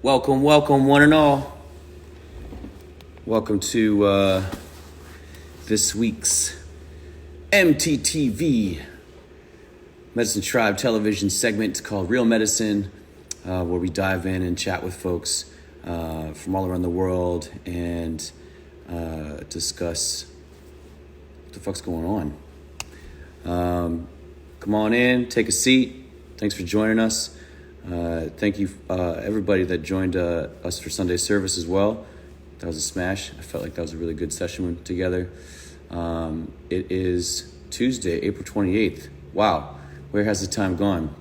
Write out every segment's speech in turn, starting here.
Welcome, welcome, one and all. Welcome to this week's MTTV Medicine Tribe television segment called Real Medicine, where we dive in and chat with folks from all around the world and discuss what the fuck's going on. Come on in, take a seat. Thanks for joining us. Thank you, everybody that joined us for Sunday service as well. That was a smash. I felt like that was a really good session together. It is Tuesday, April 28th. Wow, where has the time gone?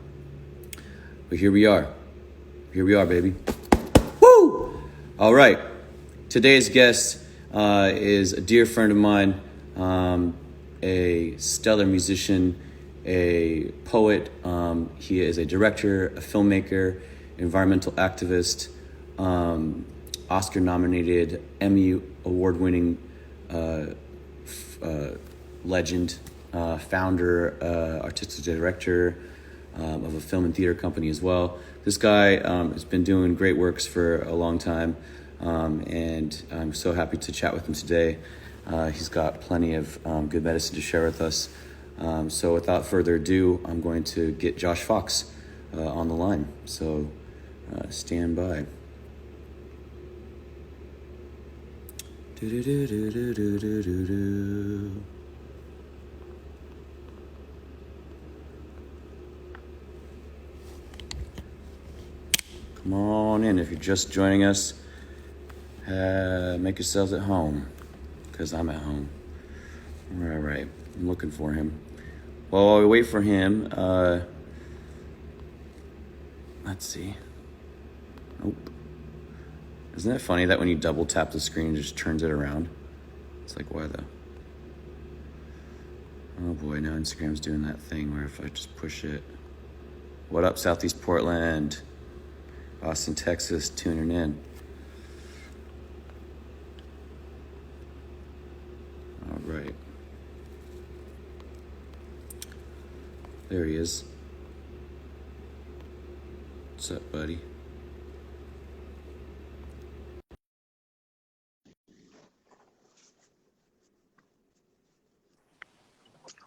But here we are. Here we are, baby. Woo! All right. Today's guest is a dear friend of mine, a stellar musician, a poet. He is a director, a filmmaker, environmental activist, Oscar-nominated, Emmy award-winning legend, founder, artistic director of a film and theater company as well. This guy has been doing great works for a long time, and I'm so happy to chat with him today. He's got plenty of good medicine to share with us. So without further ado, I'm going to get Josh Fox on the line. So stand by. Come on in if you're just joining us. Make yourselves at home, because I'm at home. All right, I'm looking for him. While we wait for him, let's see. Nope. Isn't it funny that when you double tap the screen, it just turns it around? It's like, why the... Oh boy, now Instagram's doing that thing where if I just push it... What up, Southeast Portland? Austin, Texas, tuning in. All right. There he is. What's up, buddy?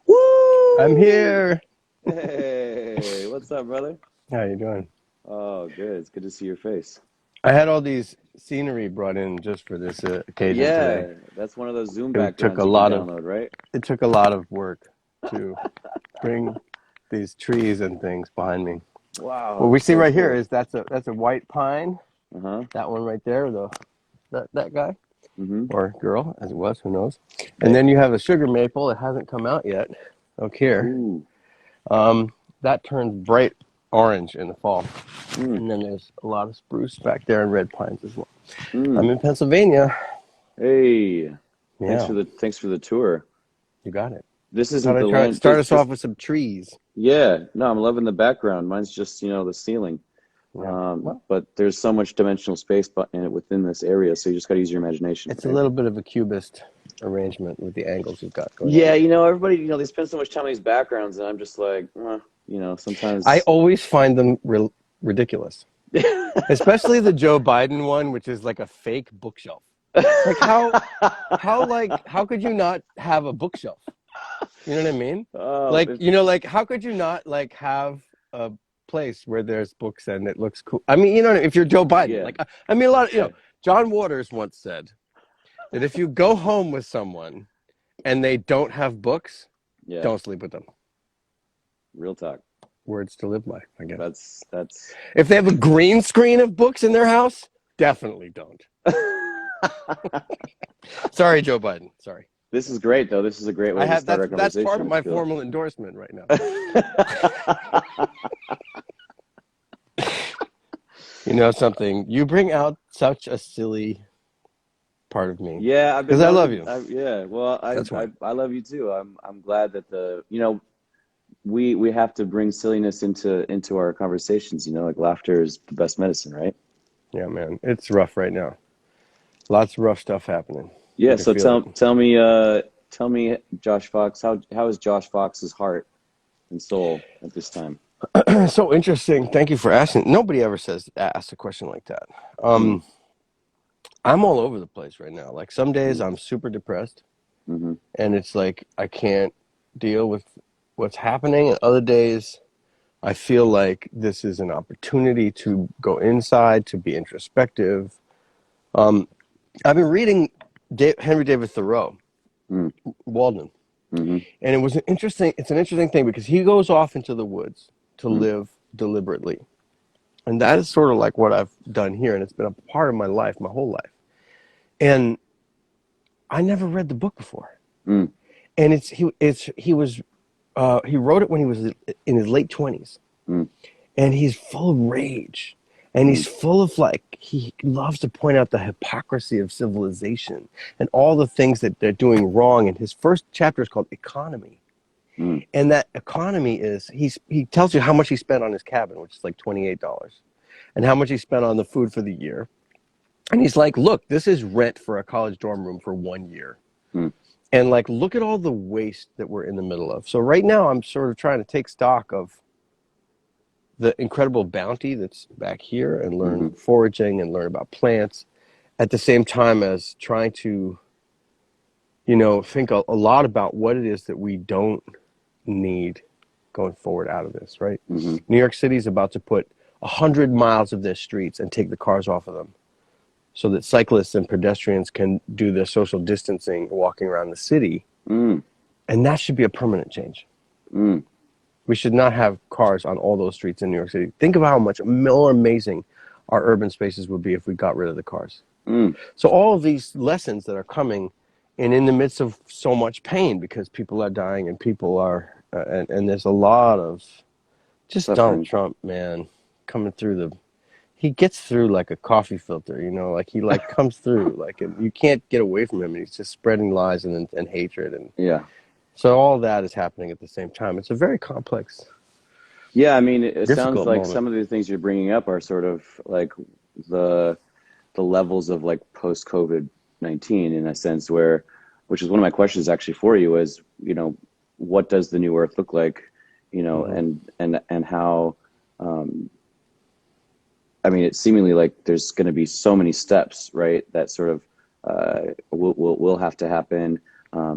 Woo! I'm here. Hey, what's up, brother? How you doing? Oh, good. It's good to see your face. I had all these scenery brought in just for this occasion today. Yeah, that's one of those Zoom It backgrounds took a you lot can of download, right? it took a lot of work to bring these trees and things behind me. Wow. What we see so right cool. here is that's a white pine. Uh-huh. That one right there, that guy Mm-hmm. or girl as it was, who knows? And then you have a sugar maple that hasn't come out yet. Look here. Ooh. That turns bright orange in the fall. Mm. And then there's a lot of spruce back there and red pines as well. Mm. I'm in Pennsylvania. Hey. Yeah. Thanks for the tour. You got it. This isn't the Start land. us off with some trees. Yeah. No, I'm loving the background. Mine's just, the ceiling. Yeah. But there's so much dimensional space within this area, so you just got to use your imagination. It's right? A little bit of a cubist arrangement with the angles you've got going on. Everybody, they spend so much time on these backgrounds, and I'm just like, sometimes... I always find them ridiculous. Especially the Joe Biden one, which is like a fake bookshelf. Like how could you not have a bookshelf? You know what I mean? How could you not have a place where there's books and it looks cool? I mean, if you're Joe Biden, yeah. John Waters once said that if you go home with someone and they don't have books, don't sleep with them. Real talk. Words to live by, I guess. That's. If they have a green screen of books in their house, definitely don't. Sorry, Joe Biden. Sorry. This is great, though. This is a great way to start our conversation. That's part of my formal endorsement right now. You know something? You bring out such a silly part of me. Yeah, because I love you. I love you too. I'm glad that we have to bring silliness into our conversations. Like laughter is the best medicine, right? Yeah, man. It's rough right now. Lots of rough stuff happening. Yeah. So tell me, Josh Fox, how is Josh Fox's heart and soul at this time? So interesting. Thank you for asking. Nobody ever ask a question like that. Mm. I'm all over the place right now. Like some days I'm super depressed, Mm-hmm. and it's like I can't deal with what's happening. And other days I feel like this is an opportunity to go inside, to be introspective. I've been reading Henry David Thoreau, Mm. Walden, Mm-hmm. and it's an interesting thing because he goes off into the woods to Mm. live deliberately. And that is sort of like what I've done here, and it's been a part of my life, my whole life. And I never read the book before. Mm. And he wrote it when he was in his late 20s. Mm. And he's full of rage. And he's Mm. full of he loves to point out the hypocrisy of civilization and all the things that they're doing wrong. And his first chapter is called Economy. Mm. And that economy is, he tells you how much he spent on his cabin, which is like $28, and how much he spent on the food for the year. And he's like, look, this is rent for a college dorm room for 1 year. Mm. And like, look at all the waste that we're in the middle of. So right now I'm sort of trying to take stock of the incredible bounty that's back here and learn Mm-hmm. foraging and learn about plants at the same time as trying to, think a lot about what it is that we don't need going forward out of this, right? Mm-hmm. New York City is about to put 100 miles of their streets and take the cars off of them so that cyclists and pedestrians can do their social distancing walking around the city. Mm. And that should be a permanent change. Mm. We should not have cars on all those streets in New York City. Think of how much more amazing our urban spaces would be if we got rid of the cars. Mm. So all of these lessons that are coming, and in the midst of so much pain because people are dying and people are, and there's a lot of just Suffering. Donald Trump, man, coming through he gets through like a coffee filter, like he comes through like, and you can't get away from him, and he's just spreading lies and hatred. And Yeah. so all that is happening at the same time. It's a very complex, Yeah, I mean, it sounds difficult like moment. some of the things you're bringing up are sort of like the levels of like post COVID-19 in a sense where, which is one of my questions actually for you is, what does the new Earth look like, Mm-hmm. and how, I mean, it's seemingly like there's going to be so many steps, right? That sort of will have to happen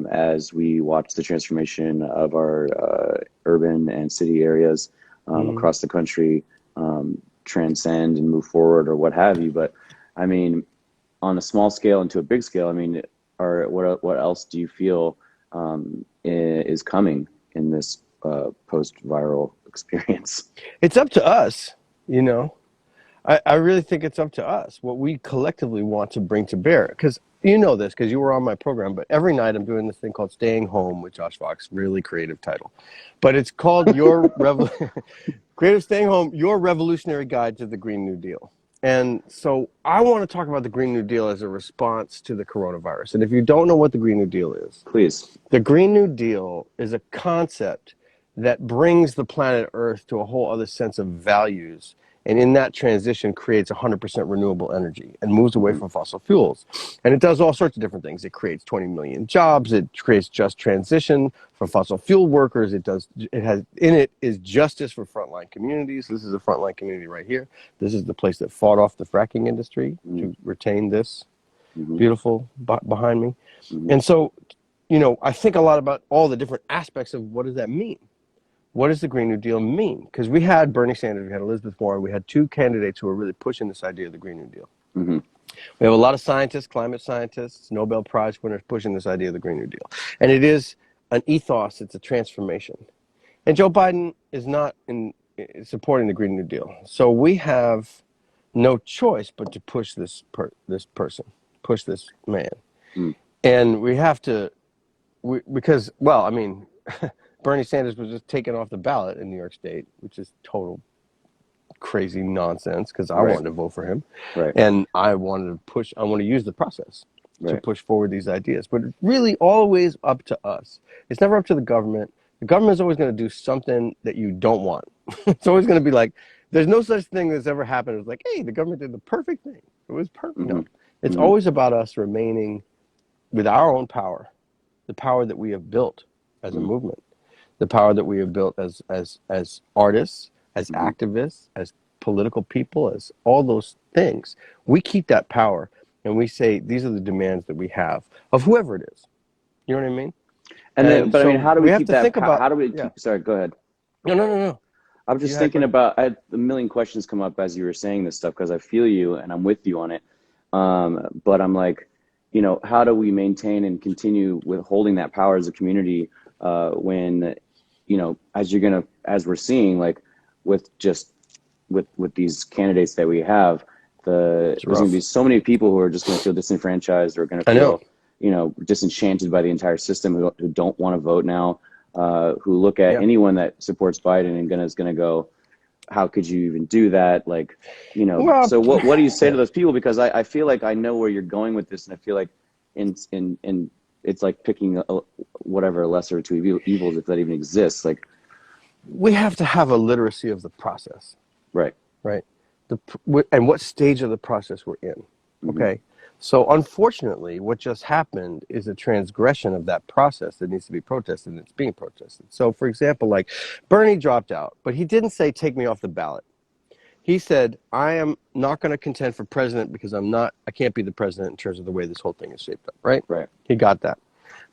as we watch the transformation of our urban and city areas Mm-hmm. across the country transcend and move forward or what have you. But I mean, on a small scale and to a big scale, I mean, what else do you feel is coming in this post-viral experience? It's up to us, you know. I really think it's up to us what we collectively want to bring to bear. Because you know this, because you were on my program. But every night I'm doing this thing called Staying Home with Josh Fox. Really creative title, but it's called Creative Staying Home, Your Revolutionary Guide to the Green New Deal. And so I want to talk about the Green New Deal as a response to the coronavirus. And if you don't know what the Green New Deal is, Please. the Green New Deal is a concept that brings the planet Earth to a whole other sense of values, and in that transition creates 100% renewable energy and moves away Mm-hmm. from fossil fuels. And it does all sorts of different things. It creates 20 million jobs. It creates just transition for fossil fuel workers. It has in it is justice for frontline communities. This is a frontline community right here. This is the place that fought off the fracking industry to retain this Mm-hmm. beautiful behind me. Mm-hmm. And so, I think a lot about all the different aspects of what does that mean? What does the Green New Deal mean? Because we had Bernie Sanders, we had Elizabeth Warren, we had two candidates who were really pushing this idea of the Green New Deal. Mm-hmm. We have a lot of scientists, climate scientists, Nobel Prize winners pushing this idea of the Green New Deal. And it is an ethos, it's a transformation. And Joe Biden is not supporting the Green New Deal. So we have no choice but to push this person, push this man. Mm. And we have to, because, well, I mean, Bernie Sanders was just taken off the ballot in New York State, which is total crazy nonsense because I wanted to vote for him. Right. And I want to use the process to Right. push forward these ideas. But it's really always up to us. It's never up to the government. The government is always going to do something that you don't want. It's always going to be like, there's no such thing that's ever happened. It's like, hey, the government did the perfect thing. It was perfect. Mm-hmm. No, it's Mm-hmm. always about us remaining with our own power, the power that we have built as a movement, the power that we have built as artists, as activists, as political people, as all those things. We keep that power and we say, these are the demands that we have of whoever it is. You know what I mean? And then, And but I mean, so how do we we have keep to that? think about, How do we yeah. keep? Sorry, go ahead. No. I'm just thinking about. I had a million questions come up as you were saying this stuff because I feel you and I'm with you on it. But I'm like, how do we maintain and continue with holding that power as a community when, as we're seeing, like with just with these candidates that we have, there's going to be so many people who are just going to feel disenfranchised or going to feel, disenchanted by the entire system who don't want to vote now, who look at anyone that supports Biden and is going to go, how could you even do that? Like, so what do you say to those people? Because I feel like I know where you're going with this, and I feel like in it's like picking whatever lesser of two evils, if that even exists. Like, we have to have a literacy of the process. Right. And what stage of the process we're in. Okay. So unfortunately, what just happened is a transgression of that process that needs to be protested, and it's being protested. So for example, like Bernie dropped out, but he didn't say, take me off the ballot. He said, I am not going to contend for president because I can't be the president in terms of the way this whole thing is shaped up. Right. He got that.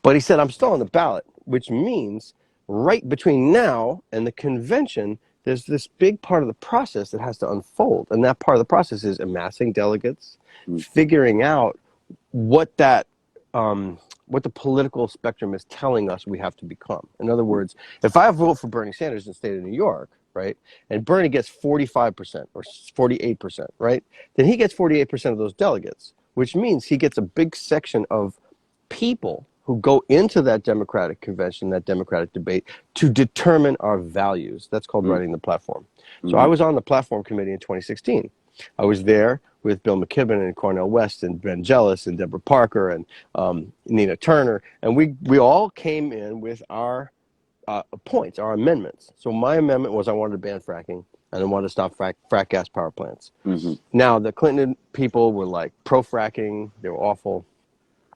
But he said, I'm still on the ballot, which means right between now and the convention, there's this big part of the process that has to unfold. And that part of the process is amassing delegates, figuring out what the political spectrum is telling us we have to become. In other words, if I vote for Bernie Sanders in the state of New York, right, and Bernie gets 45% or 48%, right, then he gets 48% of those delegates, which means he gets a big section of people who go into that Democratic convention, that Democratic debate, to determine our values. That's called running the platform. So I was on the platform committee in 2016. I was there with Bill McKibben and Cornel West and Ben Jealous and Deborah Parker and Nina Turner. And we all came in with our points, our amendments. So my amendment was I wanted to ban fracking and I wanted to stop frack gas power plants. Now, the Clinton people were like pro-fracking. They were awful.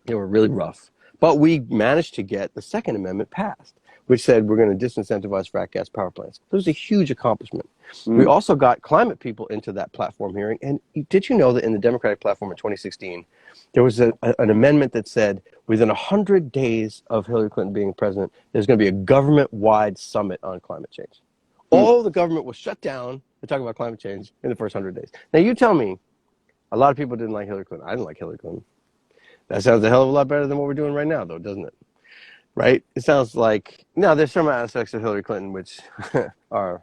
They were really rough. But we managed to get the Second Amendment passed, which said we're going to disincentivize frack gas power plants. It was a huge accomplishment. We also got climate people into that platform hearing. And did you know that in the Democratic platform in 2016, there was an amendment that said within 100 days of Hillary Clinton being president, there's going to be a government-wide summit on climate change. All the government was shut down to talk about climate change in the first 100 days. Now, you tell me, a lot of people didn't like Hillary Clinton. I didn't like Hillary Clinton. That sounds a hell of a lot better than what we're doing right now, though, doesn't it? Right? It sounds like, no, there's some aspects of Hillary Clinton which are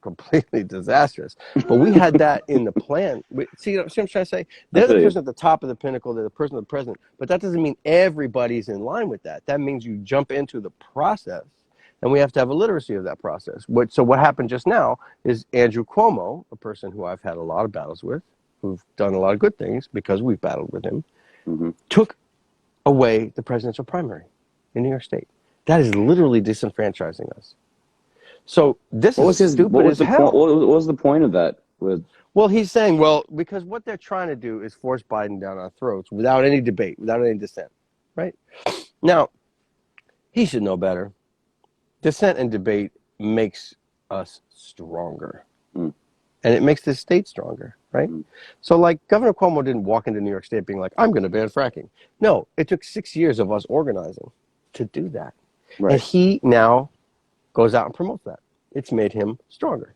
completely disastrous. But we had that in the plan. See what I'm trying to say? They're the person at the top of the pinnacle. They're the person of the president. But that doesn't mean everybody's in line with that. That means you jump into the process, and we have to have a literacy of that process. So what happened just now is Andrew Cuomo, a person who I've had a lot of battles with, who've done a lot of good things because we've battled with him, took away the presidential primary in New York State. That is literally disenfranchising us. So this is stupid as hell. What was the point of that? Well, he's saying, because what they're trying to do is force Biden down our throats without any debate, without any dissent, right? Now, he should know better. Dissent and debate makes us stronger. And it makes this state stronger, right? So like Governor Cuomo didn't walk into New York State being like, I'm going to ban fracking. No, it took 6 years of us organizing to do that. Right. And he now goes out and promotes that. It's made him stronger.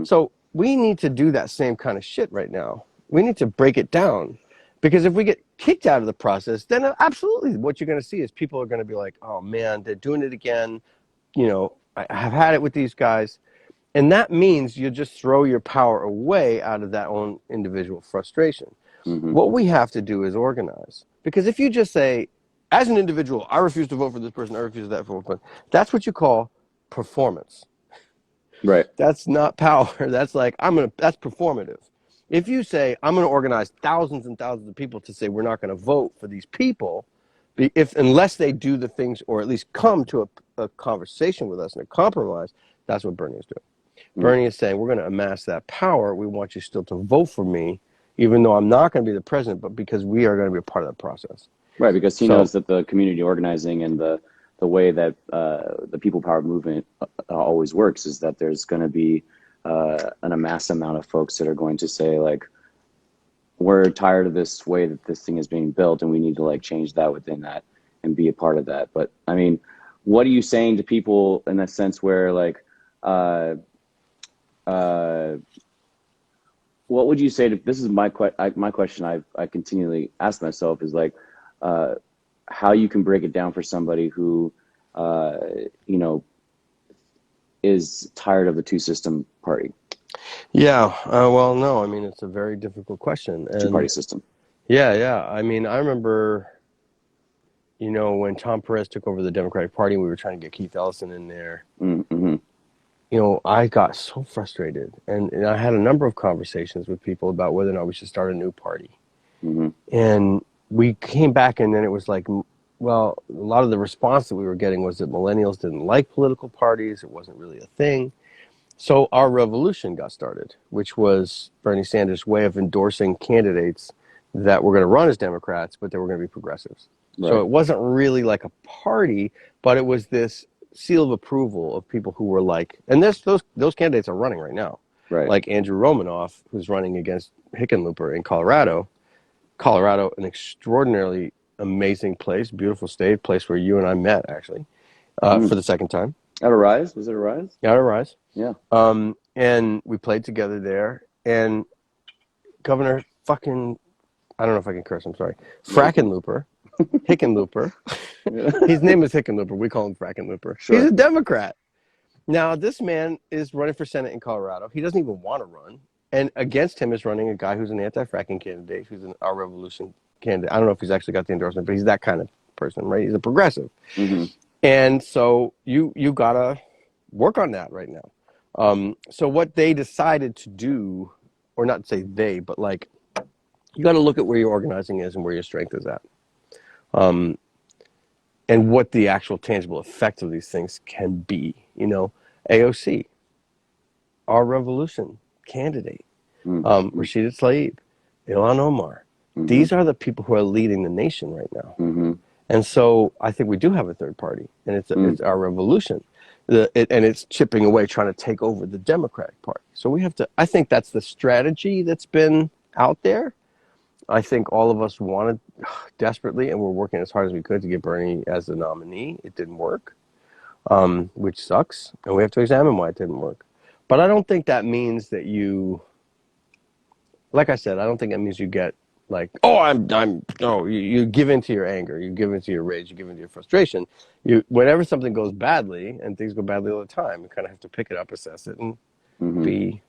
So we need to do that same kind of shit right now. We need to break it down. Because if we get kicked out of the process, then absolutely what you're going to see is people are going to be like, oh man, they're doing it again. I have had it with these guys. And that means you just throw your power away out of that own individual frustration. What we have to do is organize. Because if you just say, as an individual, I refuse to vote for this person, I refuse that for one, that's what you call performance. Right. That's not power. That's like, that's performative. If you say, I'm going to organize thousands and thousands of people to say we're not going to vote for these people, unless they do the things or at least come to a conversation with us and a compromise, that's what Bernie is doing. Bernie is saying, we're going to amass that power. We want you still to vote for me, even though I'm not going to be the president, but because we are going to be a part of that process. Right, because he knows that the community organizing and the way that the people power movement always works is that there's going to be an amass amount of folks that are going to say like, we're tired of this way that this thing is being built, and we need to like change that within that and be a part of that. But I mean, what are you saying to people in that sense where like, uh, uh, what would you say to, this is my question I continually ask myself is like, uh, how you can break it down for somebody who, uh, you know, is tired of the two system party, Yeah. Well, no, I mean, it's a very difficult question. two party And system. yeah. I mean, I remember, when Tom Perez took over the Democratic Party, we were trying to get Keith Ellison in there. Mm-hmm. I got so frustrated. And I had a number of conversations with people about whether or not we should start a new party. Mm-hmm. And we came back, and then it was like, well, a lot of the response that we were getting was that millennials didn't like political parties. It wasn't really a thing. So our revolution got started, which was Bernie Sanders' way of endorsing candidates that were going to run as Democrats, but they were going to be progressives. Right. So it wasn't really like a party, but it was this seal of approval of people who were like, and those candidates are running right now. Right. Like Andrew Romanoff, who's running against Hickenlooper in Colorado. Colorado, an extraordinarily amazing place, beautiful state, place where you and I met, actually, for the second time. At a Rise? Was it a Rise? Yeah, at a Rise. Yeah. And we played together there. And Governor fucking, I don't know if I can curse, I'm sorry, Frackenlooper, Hickenlooper. His name is Hickenlooper. We call him Frackenlooper. Sure. He's a Democrat. Now, this man is running for Senate in Colorado. He doesn't even want to run. And against him is running a guy who's an anti-fracking candidate, who's an Our Revolution candidate. I don't know if he's actually got the endorsement, but he's that kind of person, right? He's a progressive. Mm-hmm. And so you got to work on that right now. So what they decided to do, or not say they, but like, you got to look at where your organizing is and where your strength is at. And what the actual tangible effects of these things can be. AOC, Our Revolution candidate, Rashida Tlaib, Ilhan Omar. Mm-hmm. These are the people who are leading the nation right now. Mm-hmm. And so I think we do have a third party, and it's Our Revolution. And it's chipping away, trying to take over the Democratic Party. So we have to, I think that's the strategy that's been out there. I think all of us wanted desperately, and we're working as hard as we could to get Bernie as the nominee. It didn't work, which sucks, and we have to examine why it didn't work. But I don't think that means that like I said, I don't think that means you get like, you give into your anger, you give into your rage, you give into your frustration. Whenever something goes badly, and things go badly all the time, you kind of have to pick it up, assess it, and be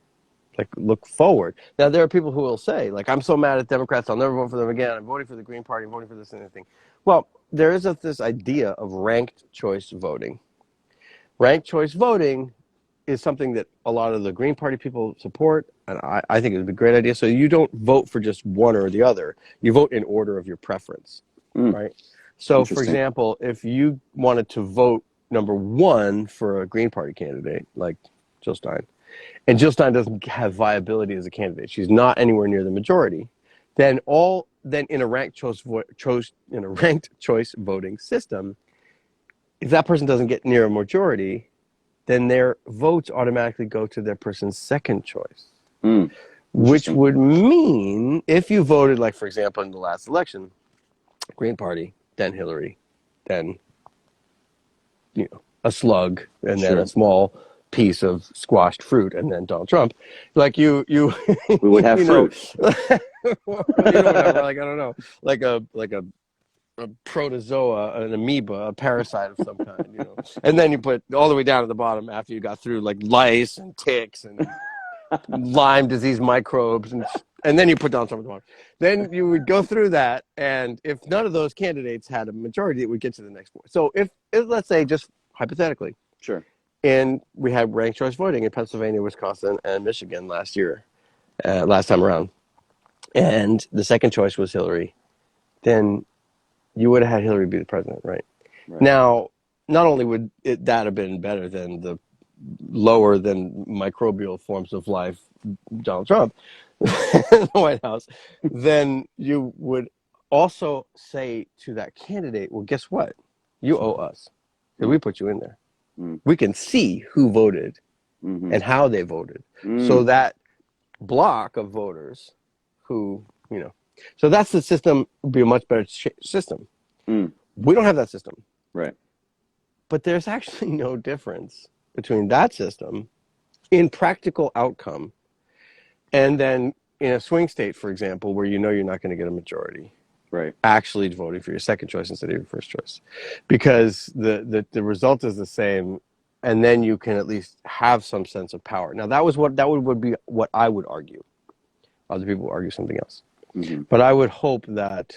like, look forward. Now, there are people who will say, like, I'm so mad at Democrats, I'll never vote for them again. I'm voting for the Green Party, I'm voting for this and that thing. Well, there is this idea of ranked choice voting. Ranked choice voting is something that a lot of the Green Party people support, and I think it would be a great idea. So you don't vote for just one or the other. You vote in order of your preference, right? So, for example, if you wanted to vote number one for a Green Party candidate, like Jill Stein, and Jill Stein doesn't have viability as a candidate, she's not anywhere near the majority, then in a ranked choice voting system, if that person doesn't get near a majority, then their votes automatically go to their person's second choice. Which would mean if you voted, like, for example, in the last election, Green Party, then Hillary, then a slug, and then a small piece of squashed fruit, and then Donald Trump, like we would have fruit. Whatever, like, I don't know, like a protozoa, an amoeba, a parasite of some kind, and then you put all the way down to the bottom after you got through like lice and ticks and Lyme disease microbes, and then you put Donald Trump at the bottom. Then you would go through that, and if none of those candidates had a majority, it would get to the next point. So if let's say, just hypothetically, sure, and we had ranked choice voting in Pennsylvania, Wisconsin, and Michigan last time around, and the second choice was Hillary, then you would have had Hillary be the president, right? Now, not only would that have been better than the lower than microbial forms of life, Donald Trump, in the White House, then you would also say to that candidate, well, guess what? You owe us, because we put you in there. We can see who voted and how they voted. So that block of voters who, so that's the system would be a much better system. We don't have that system. Right. But there's actually no difference between that system in practical outcome and then in a swing state, for example, where you're not going to get a majority. Right. Actually voting for your second choice instead of your first choice. Because the result is the same, and then you can at least have some sense of power. Now that would be what I would argue. Other people argue something else. But I would hope that,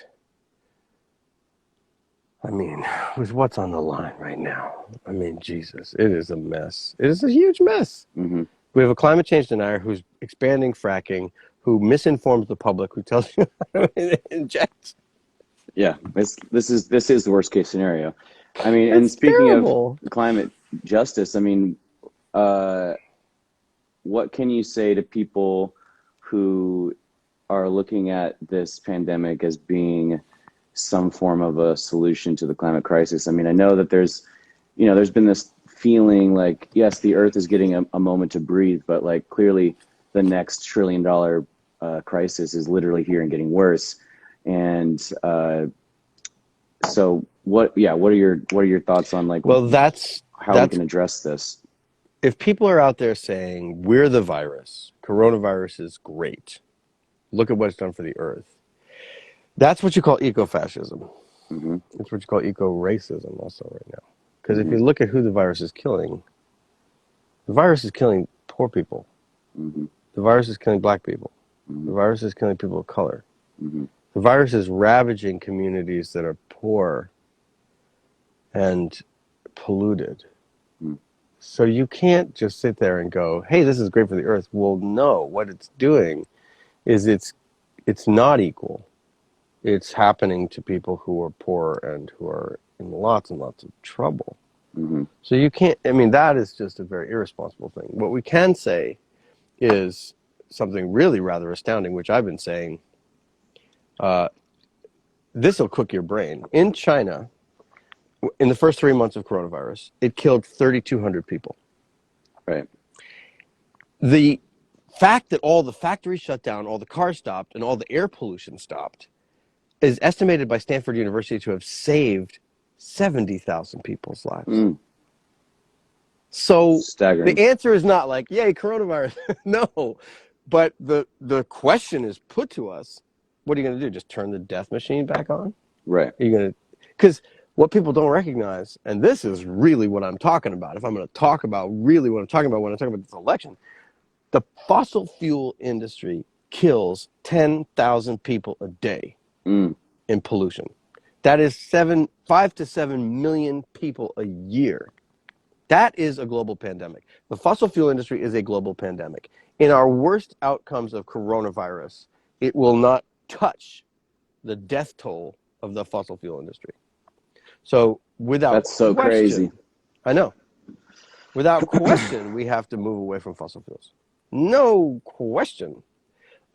with what's on the line right now, Jesus, it is a mess. It is a huge mess. We have a climate change denier who's expanding fracking, who misinforms the public, who tells you how to inject. Yeah, this is the worst case scenario. And speaking terrible. of climate justice, what can you say to people who are looking at this pandemic as being some form of a solution to the climate crisis? I know that there's been this feeling like, yes, the Earth is getting a moment to breathe, but like clearly the next $1 trillion crisis is literally here and getting worse. And so what are your thoughts on how we can address this? If people are out there saying we're the virus, coronavirus is great, look at what it's done for the Earth, that's what you call eco-fascism. It's what you call eco-racism also right now. Because if you look at who the virus is killing poor people. The virus is killing black people. The virus is killing people of color. The virus is ravaging communities that are poor and polluted. So you can't just sit there and go, hey, this is great for the Earth. Well, no, what it's doing is it's not equal. It's happening to people who are poor and who are in lots and lots of trouble. So you can't, that is just a very irresponsible thing. What we can say is something really rather astounding, which I've been saying. This will cook your brain. In China, in the first 3 months of coronavirus, it killed 3,200 people. Right. The fact that all the factories shut down, all the cars stopped, and all the air pollution stopped is estimated by Stanford University to have saved 70,000 people's lives. So staggering. The answer is not like, yay, coronavirus. No. But the question is put to us, what are you going to do? Just turn the death machine back on? Right. Are you going to? Because what people don't recognize, and this is really what I'm talking about, if I'm going to talk about really what I'm talking about when I'm talking about this election, the fossil fuel industry kills 10,000 people a day in pollution. That is 5 to 7 million people a year. That is a global pandemic. The fossil fuel industry is a global pandemic. In our worst outcomes of coronavirus, it will not touch the death toll of the fossil fuel industry. So That's so crazy. I know. Without question, we have to move away from fossil fuels. No question.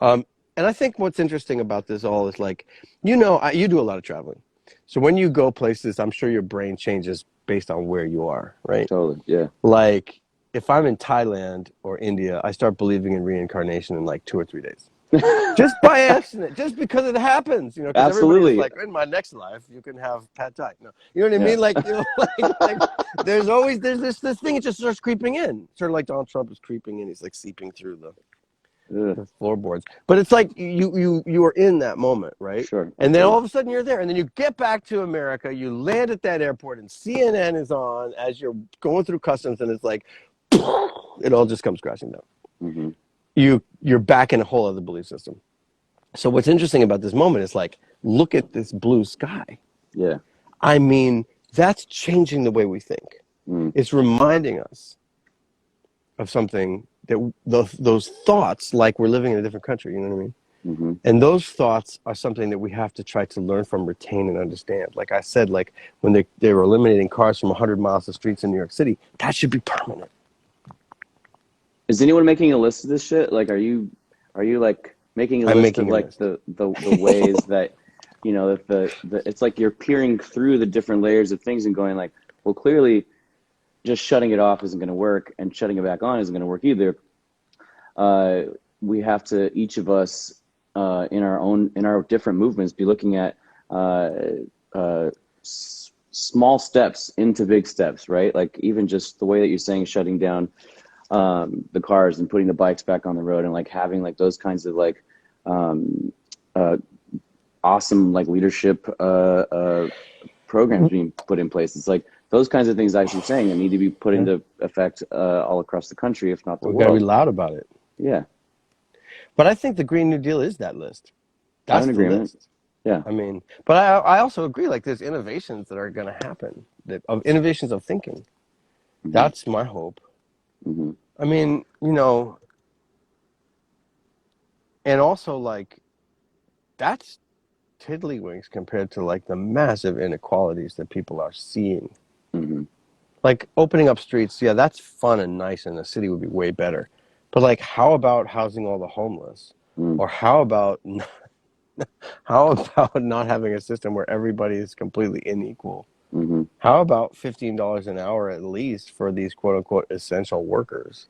And I think what's interesting about this all is you do a lot of traveling. So when you go places, I'm sure your brain changes based on where you are, right? Totally, yeah. Like, if I'm in Thailand or India, I start believing in reincarnation in 2 or 3 days. Just by accident, just because it happens, because Absolutely. everybody's in my next life, you can have pad thai. No, you know what I mean? There's this thing, it just starts creeping in. Sort of like Donald Trump is creeping in, he's seeping through the floorboards. But it's like you are in that moment, right? Sure. And then all of a sudden you're there, and then you get back to America, you land at that airport, and CNN is on as you're going through customs, and it's like, it all just comes crashing down. You're back in a whole other belief system. So what's interesting about this moment is look at this blue sky. Yeah. That's changing the way we think. It's reminding us of something that those thoughts, we're living in a different country, you know what I mean? And those thoughts are something that we have to try to learn from, retain, and understand. Like I said, when they were eliminating cars from 100 miles of streets in New York City, that should be permanent. Is anyone making a list of this shit? Are you making a list of the ways that it's like you're peering through the different layers of things and going well, clearly just shutting it off isn't going to work, and shutting it back on isn't going to work either. We have to, each of us, in our different movements, be looking at small steps into big steps, right? Like even just the way that you're saying, shutting down the cars and putting the bikes back on the road, and like having like those kinds of like awesome like leadership programs being put in place. It's like those kinds of things, as you're saying, that need to be put into effect all across the country, if not the We've world. got to be loud about it. Yeah. But I think the Green New Deal is that list. That's I'm in the agreement. list. Yeah. I mean, but I also agree, like there's innovations that are going to happen, of innovations of thinking. Mm-hmm. That's my hope. Mm-hmm. I mean, and also like that's tiddlywinks compared to like the massive inequalities that people are seeing. Mm-hmm. Like opening up streets, yeah, that's fun and nice, and the city would be way better. But like, how about housing all the homeless? Or how about not having a system where everybody is completely unequal? Mm-hmm. How about $15 an hour at least for these quote unquote essential workers?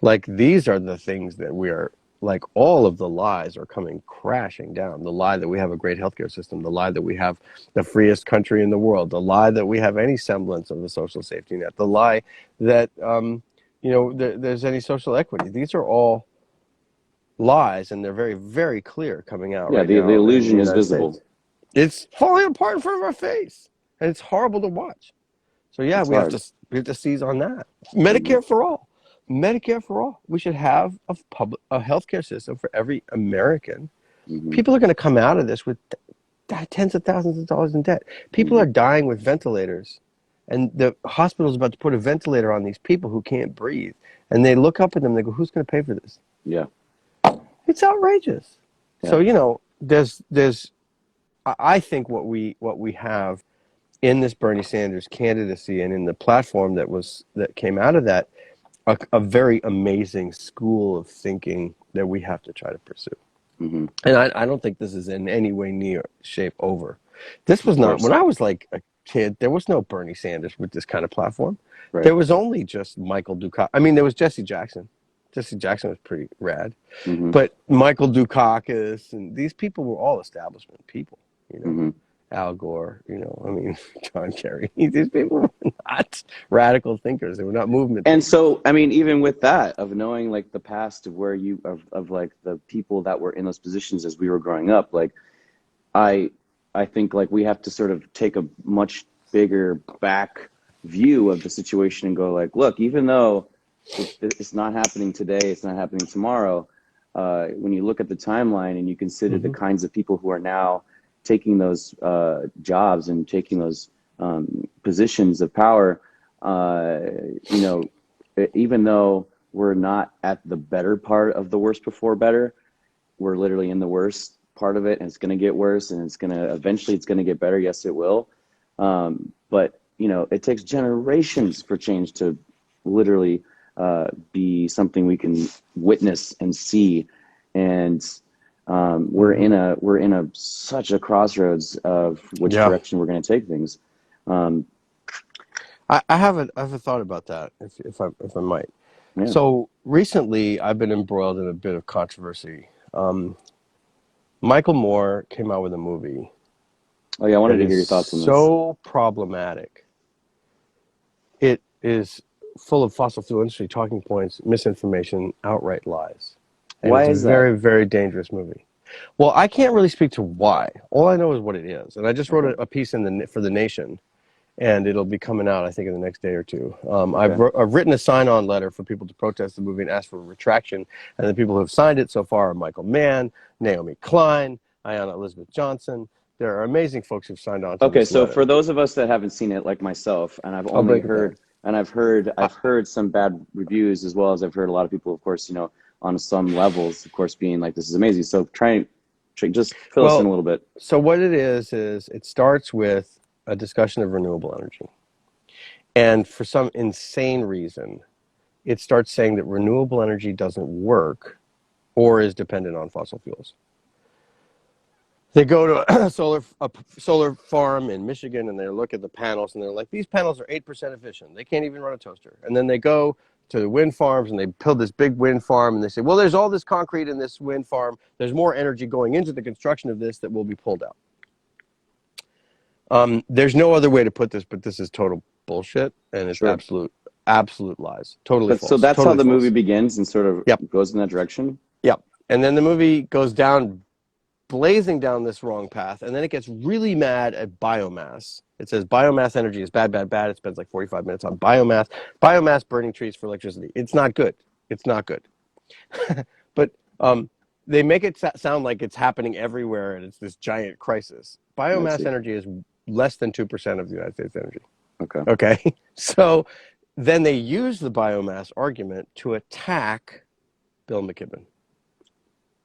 Like these are the things that we are, like all of the lies are coming crashing down. The lie that we have a great healthcare system, the lie that we have the freest country in the world, the lie that we have any semblance of a social safety net, the lie that there's any social equity. These are all lies, and they're very, very clear coming out right the now in the illusion is United visible. States. It's falling apart in front of our face, and it's horrible to watch. So yeah, It's we have hard. to seize on that. Medicare for all. Medicare for all. We should have a healthcare system for every American. Mm-hmm. People are going to come out of this with tens of thousands of dollars in debt. People are dying with ventilators, and the hospital's about to put a ventilator on these people who can't breathe. And they look up at them and they go, "Who's going to pay for this?" Yeah. It's outrageous. Yeah. So there's I think what we have in this Bernie Sanders candidacy and in the platform that came out of that, a very amazing school of thinking that we have to try to pursue. Mm-hmm. And I don't think this is in any way near shape over. This was not, when I was like a kid, there was no Bernie Sanders with this kind of platform. Right. There was only just Michael Dukakis. I mean, there was Jesse Jackson. Jesse Jackson was pretty rad. Mm-hmm. But Michael Dukakis and these people were all establishment people, Mm-hmm. Al Gore, I mean, John Kerry. These people were not radical thinkers. They were not movement And thinkers. so, I mean, even with that, of knowing like the past of where of like the people that were in those positions as we were growing up, like I think like we have to sort of take a much bigger back view of the situation and go like, look, even though it's not happening today, it's not happening tomorrow, when you look at the timeline and you consider the kinds of people who are now taking those jobs and taking those positions of power, even though we're not at the better part of the worst before better, we're literally in the worst part of it, and it's going to get worse, and eventually it's going to get better. Yes, it will. But it takes generations for change to literally be something we can witness and see. And we're in a such a crossroads of which direction we're going to take things. I have a thought about that, if I might. Yeah. So recently, I've been embroiled in a bit of controversy. Michael Moore came out with a movie. Oh yeah, I wanted to hear your thoughts on this. So problematic. It is full of fossil fuel industry talking points, misinformation, outright lies. And Why it's is a very, very dangerous movie. Well, I can't really speak to why. All I know is what it is. And I just wrote a piece for The Nation, and it'll be coming out, I think, in the next day or two. I've written a sign-on letter for people to protest the movie and ask for a retraction. And the people who have signed it so far are Michael Mann, Naomi Klein, Ayanna Elizabeth Johnson. There are amazing folks who've signed on to this letter. For those of us that haven't seen it, like myself, and I've heard some bad reviews, as well as I've heard a lot of people, of course, on some levels, of course, being like, this is amazing. So just fill us in a little bit. So what it is it starts with a discussion of renewable energy. And for some insane reason, it starts saying that renewable energy doesn't work or is dependent on fossil fuels. They go to a solar farm in Michigan, and they look at the panels, and they're like, these panels are 8% efficient. They can't even run a toaster. And then they go to the wind farms, and they build this big wind farm, and they say, well, there's all this concrete in this wind farm. There's more energy going into the construction of this that will be pulled out. There's no other way to put this, but this is total bullshit, and it's absolute lies. Totally false. So that's totally how the false. movie begins and sort of Yep. goes in that direction? Yep. And then the movie goes down, blazing down this wrong path, and then it gets really mad at biomass. It says biomass energy is bad, bad, bad. It spends like 45 minutes on biomass burning trees for electricity. It's not good. It's not good. But they make it sound like it's happening everywhere and it's this giant crisis. Biomass energy is less than 2% of the United States energy. Okay. So then they use the biomass argument to attack Bill McKibben.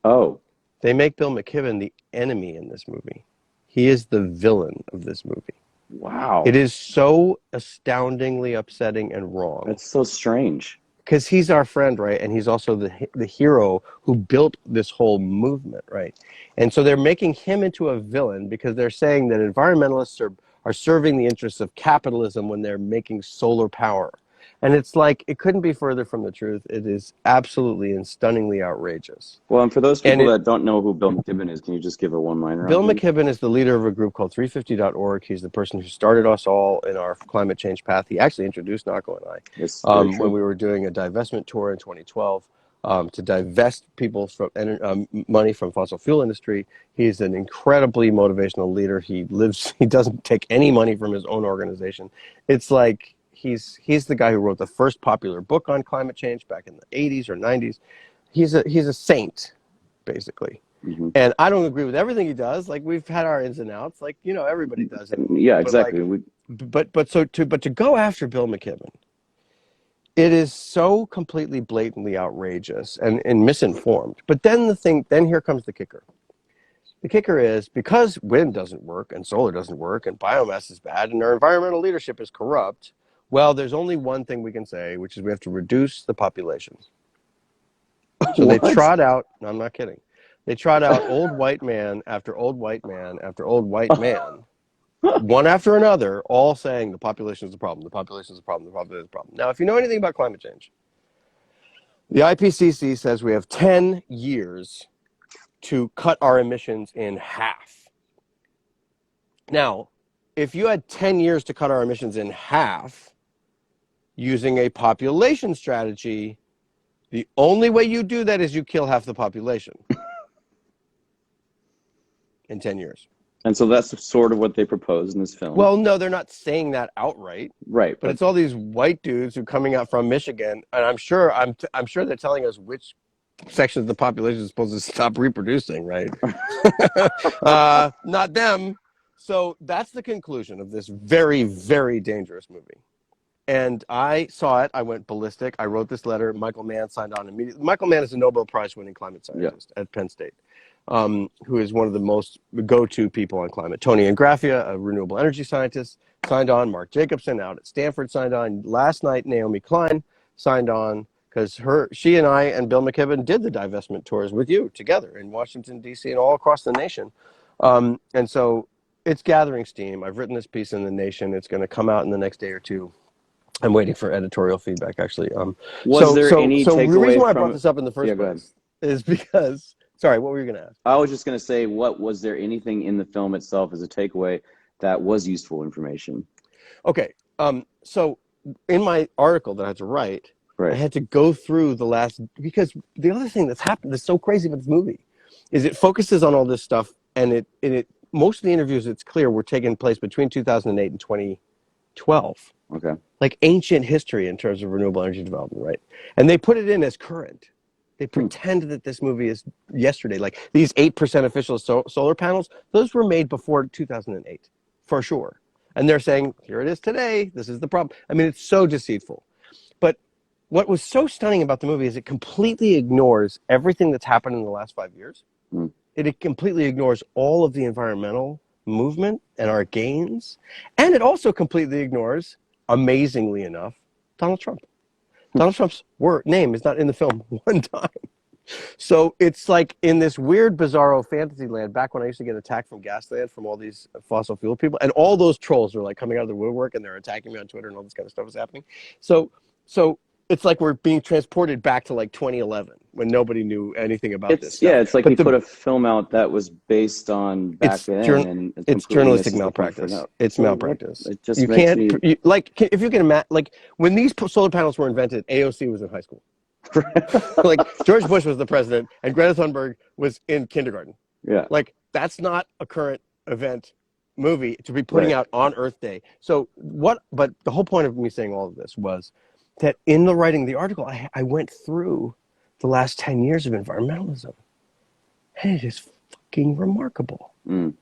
Oh. They make Bill McKibben the enemy in this movie. He is the villain of this movie. Wow. It is so astoundingly upsetting and wrong. That's so strange. Because he's our friend, right? And he's also the hero who built this whole movement, right? And so they're making him into a villain because they're saying that environmentalists are serving the interests of capitalism when they're making solar power. And it's like, it couldn't be further from the truth. It is absolutely and stunningly outrageous. Well, and for those people that don't know who Bill McKibben is, can you just give a one-liner? Bill McKibben is the leader of a group called 350.org. He's the person who started us all in our climate change path. He actually introduced Nahko and I when we were doing a divestment tour in 2012 to divest people from money from fossil fuel industry. He's an incredibly motivational leader. He doesn't take any money from his own organization. It's like, he's the guy who wrote the first popular book on climate change back in the 80s or 90s. He's a saint, basically. Mm-hmm. And I don't agree with everything he does. Like, we've had our ins and outs. Like, everybody does it. Yeah, exactly. But to go after Bill McKibben, it is so completely blatantly outrageous and misinformed. But then here comes the kicker. The kicker is, because wind doesn't work and solar doesn't work and biomass is bad and our environmental leadership is corrupt, well, there's only one thing we can say, which is we have to reduce the population. So they trot out, no, I'm not kidding. They trot out old white man after old white man after old white man, one after another, all saying the population is the problem, the population is the problem, the population is the problem. Now, if you know anything about climate change, the IPCC says we have 10 years to cut our emissions in half. Now, if you had 10 years to cut our emissions in half using a population strategy, the only way you do that is you kill half the population in 10 years. And so that's sort of what they propose in this film. Well, no, they're not saying that outright. Right. But it's all these white dudes who are coming out from Michigan, and I'm sure they're telling us which section of the population is supposed to stop reproducing, right? Not them. So that's the conclusion of this very, very dangerous movie. And I saw it. I went ballistic. I wrote this letter. Michael Mann signed on immediately. Michael Mann is a Nobel Prize-winning climate scientist at Penn State, who is one of the most go-to people on climate. Tony Ingraffia, a renewable energy scientist, signed on. Mark Jacobson out at Stanford signed on. Last night, Naomi Klein signed on because she and I and Bill McKibben did the divestment tours with you together in Washington, D.C. and all across the nation. And so it's gathering steam. I've written this piece in The Nation. It's going to come out in the next day or two. I'm waiting for editorial feedback, actually. Was there any takeaway the reason why I from brought this up in the first place is because, sorry, what were you going to ask? I was just going to say, was there anything in the film itself as a takeaway that was useful information? Okay. So in my article that I had to write, I had to go through because the other thing that's happened that's so crazy about this movie is it focuses on all this stuff, and most of the interviews, it's clear, were taking place between 2008 and 2012. Okay. Like ancient history in terms of renewable energy development, right? And they put it in as current. They pretend that this movie is yesterday. Like these 8% official solar panels, those were made before 2008, for sure. And they're saying, here it is today. This is the problem. I mean, it's so deceitful. But what was so stunning about the movie is it completely ignores everything that's happened in the last 5 years. It completely ignores all of the environmental movement and our gains. And it also completely ignores, amazingly enough, Donald Trump. Donald Trump's name is not in the film one time. So it's like in this weird, bizarro fantasy land, back when I used to get attacked from Gasland from all these fossil fuel people, and all those trolls were like coming out of the woodwork and they're attacking me on Twitter and all this kind of stuff is happening. So, so it's like we're being transported back to like 2011 when nobody knew anything about this It's yeah, stuff. it's like But you put a film out that was based on back then, and it it's completely journalistic misses the point for malpractice. now. It's So what? malpractice. It just You makes can't me like if you can imagine like when these solar panels were invented, AOC was in high school. Like George Bush was the president and Greta Thunberg was in kindergarten. yeah, Like that's not a current event movie to be putting right. out on Earth Day. So what? But the whole point of me saying all of this was that in the writing of the article, I went through the last 10 years of environmentalism, and it is fucking remarkable. Mm,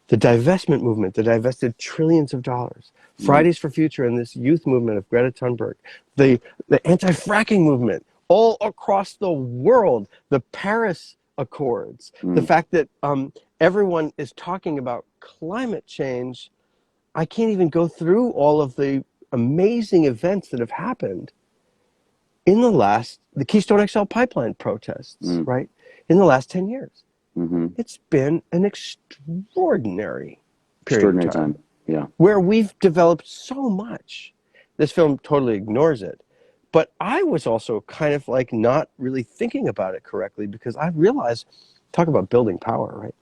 The divestment movement that divested trillions of dollars, mm, Fridays for Future, and this youth movement of Greta Thunberg, the anti-fracking movement all across the world, the Paris Accords, the mm, fact that everyone is talking about climate change. I can't even go through all of the amazing events that have happened in the Keystone XL pipeline protests, mm, right? In the last 10 years. mm-hmm. It's been an extraordinary period of Extraordinary time time. Yeah. where we've developed so much. This film totally ignores it. But I was also kind of like not really thinking about it correctly because I realized, talk about building power, right?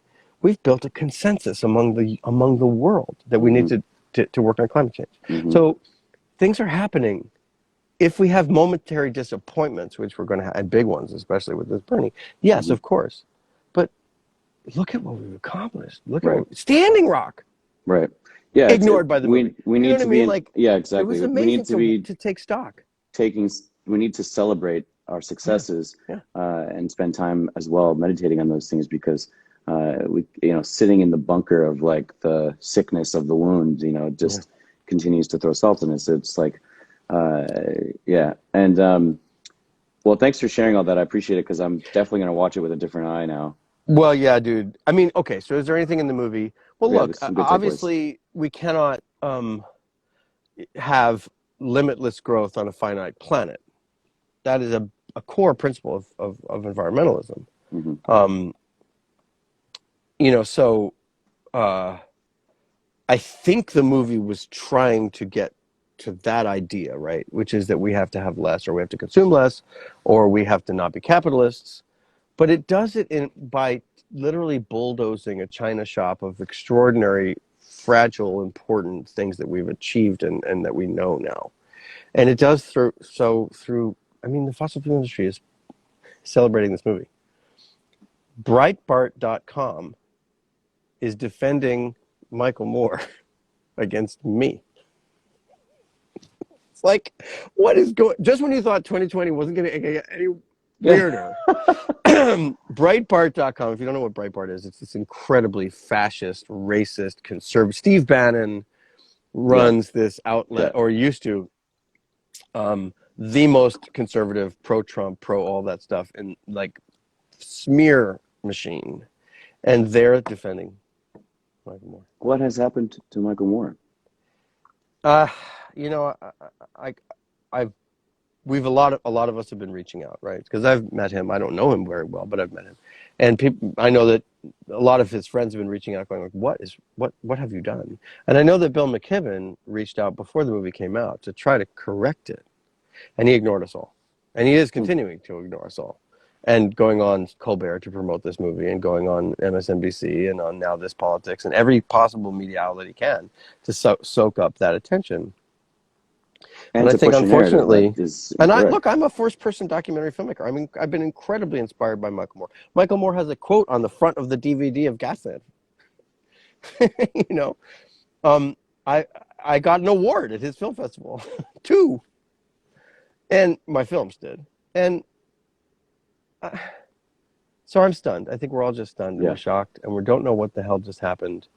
We've built a consensus among the world that we need Mm-hmm. to work on climate change. Mm-hmm. So things are happening. If we have momentary disappointments, which we're going to have, and big ones, especially with this burning, yes, Mm-hmm. of course. But look at what we've accomplished. Look at Right. what Standing Rock, Right. Yeah. ignored by the movie. We You know need what I to be mean? in. Like Yeah. it was Exactly. We need amazing to be to take stock. we need to celebrate our Yeah, successes, yeah, and spend time as well meditating on those things, because sitting in the bunker of like the sickness of the wound, yeah. just continues to throw salt in it. So it's like, uh, yeah. And well, thanks for sharing all that. I appreciate it, because I'm definitely going to watch it with a different eye now. Well, yeah, dude. I mean, okay. So, is there anything in the movie? Well, Yeah, look. there's some good takeaways. Obviously, we cannot have limitless growth on a finite planet. That is a core principle of environmentalism. Hmm. Um, so I think the movie was trying to get to that idea, right? Which is that we have to have less, or we have to consume less, or we have to not be capitalists. But it does it by literally bulldozing a china shop of extraordinary, fragile, important things that we've achieved and that we know now. And it does through. I mean, the fossil fuel industry is celebrating this movie. Breitbart.com is defending Michael Moore against me. It's like, what is going? Just when you thought 2020 wasn't going to get any Yeah. weirder, Breitbart.com. If you don't know what Breitbart is, it's this incredibly fascist, racist, conservative. Steve Bannon Yeah. runs this Yeah. outlet, or used to, the most conservative, pro-Trump, pro all that stuff, and like smear machine, and they're defending Michael Moore. What has happened to Michael Moore? Uh, you know, I've we've a lot of us have been reaching out, right? Because I've met him. I don't know him very well, but I've met him, and I know that a lot of his friends have been reaching out, going like, what have you done? And I know that Bill McKibben reached out before the movie came out to try to correct it, and he ignored us all, and he is continuing to ignore us all, and going on Colbert to promote this movie, and going on MSNBC and on Now This Politics and every possible media outlet he can to soak up that attention. And And I to think, push a narrative that unfortunately, is and incorrect. I'm a first-person documentary filmmaker. I mean, I've been incredibly inspired by Michael Moore. Michael Moore has a quote on the front of the DVD of Gasland. you know, um, I I got an award at his film festival, two, and my films did, and uh, so I'm stunned. I think we're all just stunned and Yeah. we're shocked, and we don't know what the hell just happened.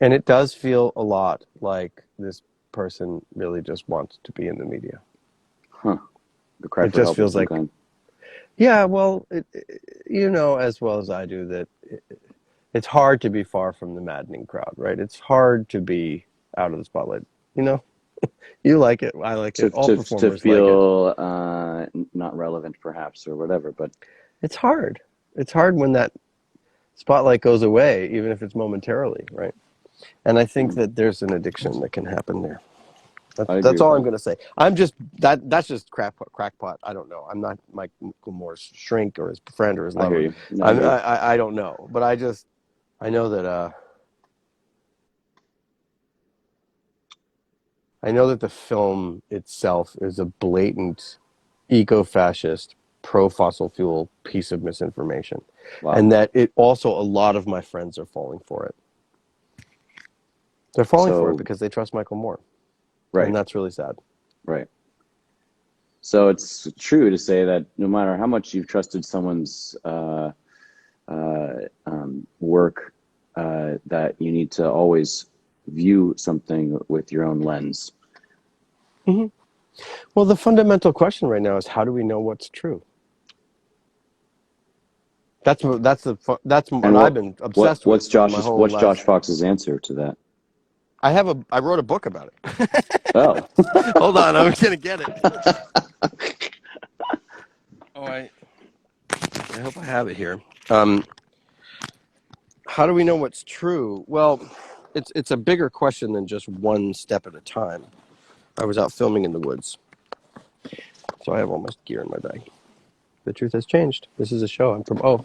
And it does feel a lot like this person really just wants to be in the media. Huh. The cry It for just help of feels some like, kind. yeah, well, you know as well as I do that it's hard to be far from the maddening crowd, right? It's hard to be out of the spotlight. You know, you like it, I like To it, all to performers like it. feel not relevant, perhaps, or whatever. But It's hard. It's hard when that spotlight goes away, even if it's momentarily, right? And I think that there's an addiction that can happen there. I agree That's with all I'm that. going to say. I'm just that's just crackpot. I don't know. I'm not Michael Moore's shrink or his friend or his I hear lover. you. No, I hear you. I don't know, but I know that I know that the film itself is a blatant eco-fascist, pro-fossil fuel piece of misinformation, Wow. and that it also a lot of my friends are falling for it. They're falling for it So, because they trust Michael Moore, and right, that's really sad. right. So it's true to say that no matter how much you've trusted someone's work, that you need to always view something with your own lens. Mm-hmm. Well, the fundamental question right now is how do we know what's true? That's what And I've been obsessed with for my whole what's Josh last. Fox's answer to that? I wrote a book about it. Oh, Hold on, I'm gonna get it. Oh, I hope I have it here. How do we know what's true? Well, it's a bigger question than just one step at a time. I was out filming in the woods, so I have all my gear in my bag. The truth has changed. This is a show. I'm from. Oh,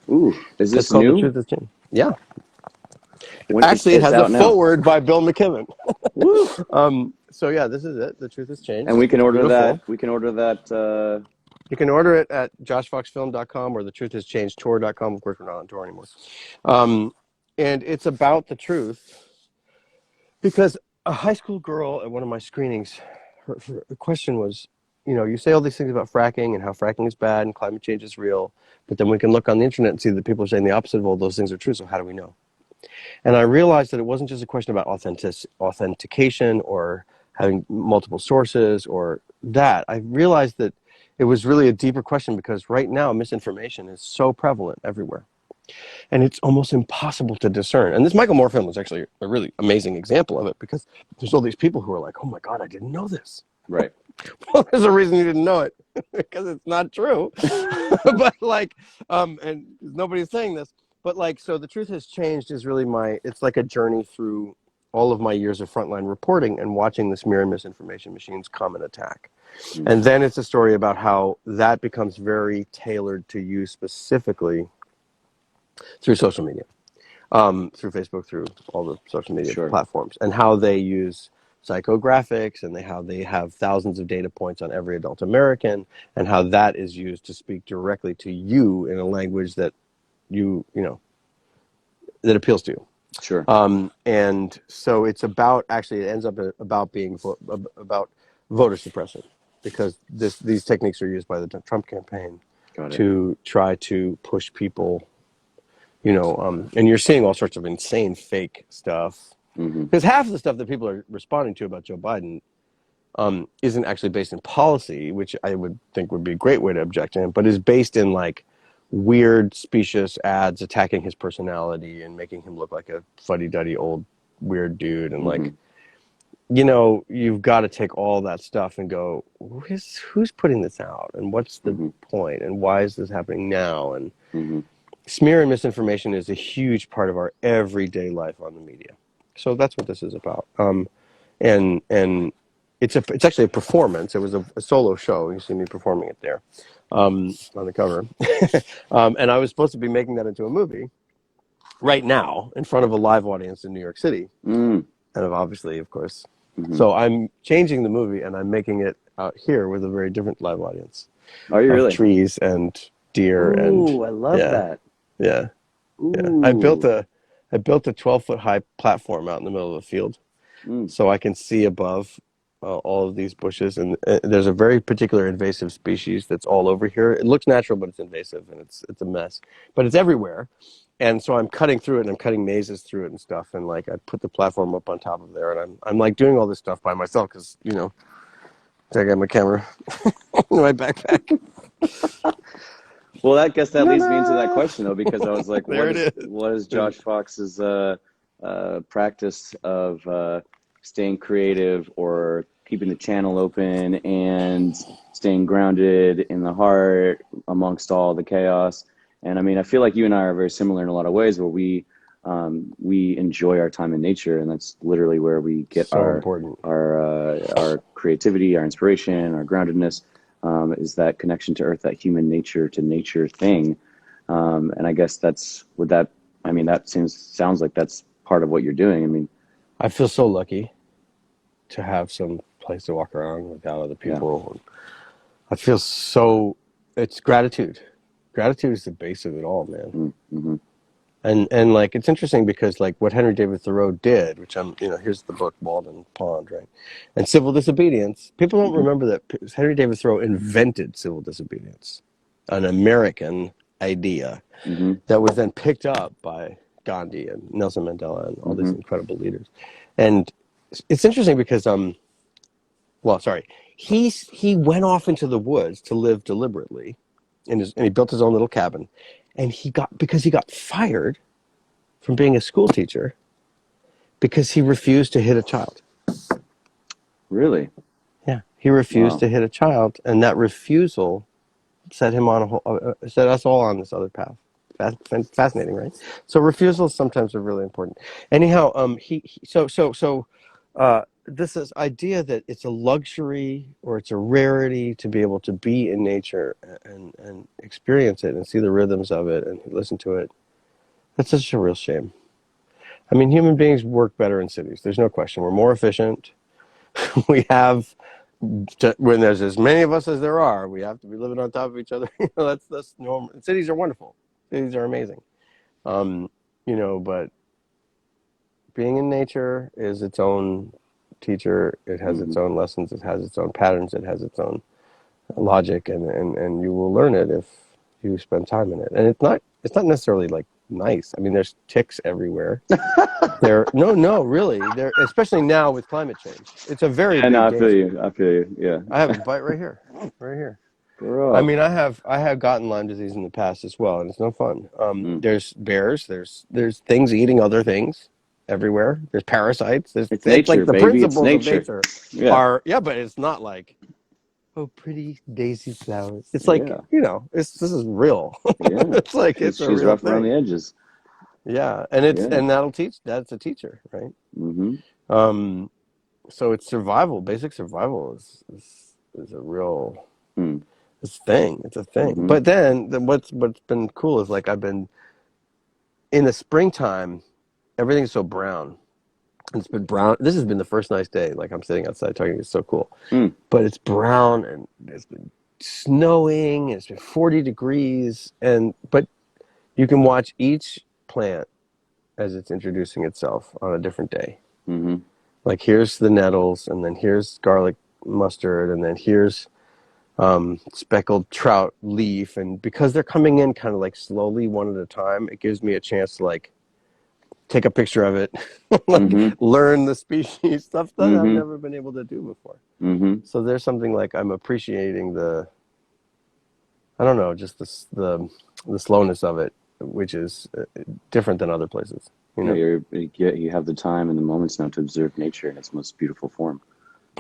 ooh, is it's this called The new? Truth Has Changed. Yeah, When actually, it it's has a out now? foreword by Bill McKibben. Woo! So yeah, this is it. The Truth Has And Changed. we can It's order beautiful. that. We can order that. You can order it at joshfoxfilm.com or thetruthhaschangedtour.com. Of course, we're not on tour anymore. And it's about the truth because a high school girl at one of my screenings, her question was, you say all these things about fracking and how fracking is bad and climate change is real, but then we can look on the internet and see that people are saying the opposite of all those things are true. So how do we know? And I realized that it wasn't just a question about authentication or having multiple sources or that. I realized that it was really a deeper question because right now misinformation is so prevalent everywhere. And it's almost impossible to discern. And this Michael Moore film was actually a really amazing example of it because there's all these people who are like, oh my God, I didn't know this. right. Well, there's a reason you didn't know it because it's not true. But and nobody's saying this. But so the truth has changed is really it's like a journey through all of my years of frontline reporting and watching the smear and misinformation machines come and attack. Mm. And then it's a story about how that becomes very tailored to you specifically through social media, through Facebook, through all the social media Sure. platforms, and how they use psychographics and how they have thousands of data points on every adult American, and how that is used to speak directly to you in a language that that appeals to you. Sure. And so it's about actually it ends up about being about voter suppression because these techniques are used by the Trump campaign Got it. to try to push people. And you're seeing all sorts of insane fake stuff Mm-hmm. because half of the stuff that people are responding to about Joe Biden isn't actually based in policy, which I would think would be a great way to object to him, but is based in weird, specious ads attacking his personality and making him look like a fuddy-duddy old weird dude. And Mm-hmm. you've got to take all that stuff and go, who's putting this out? And what's the Mm-hmm. point? And why is this happening now? And Mm-hmm. smear and misinformation is a huge part of our everyday life on the media. So that's what this is about. And it's actually a performance. It was a solo show. You see me performing it there on the cover. And I was supposed to be making that into a movie right now in front of a live audience in New York City. Mm. And obviously, of course. Mm-hmm. So I'm changing the movie and I'm making it out here with a very different live audience. Are you Of really? trees and deer and Ooh, I love yeah. that. Yeah. Yeah, I built Ooh. a 12-foot high platform out in the middle of the field, Mm. so I can see above all of these bushes. And there's a very particular invasive species that's all over here. It looks natural, but it's invasive, and it's a mess. But it's everywhere, and so I'm cutting through it, and I'm cutting mazes through it and stuff. And I put the platform up on top of there, and I'm doing all this stuff by myself because I got my camera in my backpack. Well, I guess that leads me into that Ta-da! question though, because I was like, There it is. what is Josh Fox's practice of staying creative or keeping the channel open and staying grounded in the heart amongst all the chaos. And I mean, I feel like you and I are very similar in a lot of ways, where we enjoy our time in nature, and that's literally where we get So important. our creativity, our inspiration, our groundedness, is that connection to earth, that human nature to nature thing. And I guess I mean, that sounds like that's part of what you're doing. I mean, I feel so lucky to have some place to walk around without other yeah. people. I feel so, it's gratitude. Gratitude is the base of it all, man. Mm-hmm. And like, it's interesting because like what Henry David Thoreau did, which here's the book, Walden Pond, right? And civil disobedience. People don't Mm-hmm. remember that Henry David Thoreau invented civil disobedience, an American idea Mm-hmm. that was then picked up by Gandhi and Nelson Mandela and all these Mm-hmm. incredible leaders. And it's interesting because he went off into the woods to live deliberately, and he built his own little cabin, and because he got fired from being a school teacher because he refused to hit a child. Really? Yeah, he refused Wow. to hit a child, and that refusal set him on set us all on this other path. Fascinating, right? So refusals sometimes are really important. Anyhow, this is idea that it's a luxury or it's a rarity to be able to be in nature and experience it and see the rhythms of it and listen to it. That's such a real shame. I mean, human beings work better in cities. There's no question. We're more efficient. We have when there's as many of us as there are, we have to be living on top of each other. That's normal. Cities are wonderful. Cities are amazing. But being in nature is its own teacher. It has its Mm-hmm. own lessons. It has its own patterns. It has its own logic, and you will learn it if you spend time in it. And it's not necessarily like nice. I mean, there's ticks everywhere. No, really. There, especially now with climate change. It's a very Yeah, no, big I feel danger. you. I feel you. Yeah. I have a bite right here, right here. Grow I up. mean, I have gotten Lyme disease in the past as well, and it's no fun. Mm. There's bears, there's things eating other things everywhere. There's parasites. It's It's like nature, the baby. It's principles of nature. nature Yeah. are but it's not like pretty daisy flowers. It's like Yeah. this is real. Yeah. It's like it's a She's real rough around the thing. edges. Yeah, and Yeah. that's a teacher, right? Mm-hmm. Um, so it's survival. Basic survival is a real Mm. thing. It's a thing. Mm-hmm. But then what's been cool is like I've been in the springtime, everything's so brown. It's been brown. This has been the first nice day. Like I'm sitting outside talking. It's so cool. Mm. But it's brown and it's been snowing. And it's been 40 degrees. But you can watch each plant as it's introducing itself on a different day. Mm-hmm. Like here's the nettles, and then here's garlic mustard, and then here's speckled trout leaf. And because they're coming in kind of like slowly one at a time, it gives me a chance to like take a picture of it, like Mm-hmm. learn the species, stuff that I've Mm-hmm. never been able to do before. Mm-hmm. So there's something like I'm appreciating I don't know, just the slowness of it, which is different than other places. Yeah, you have the time and the moments now to observe nature in its most beautiful form.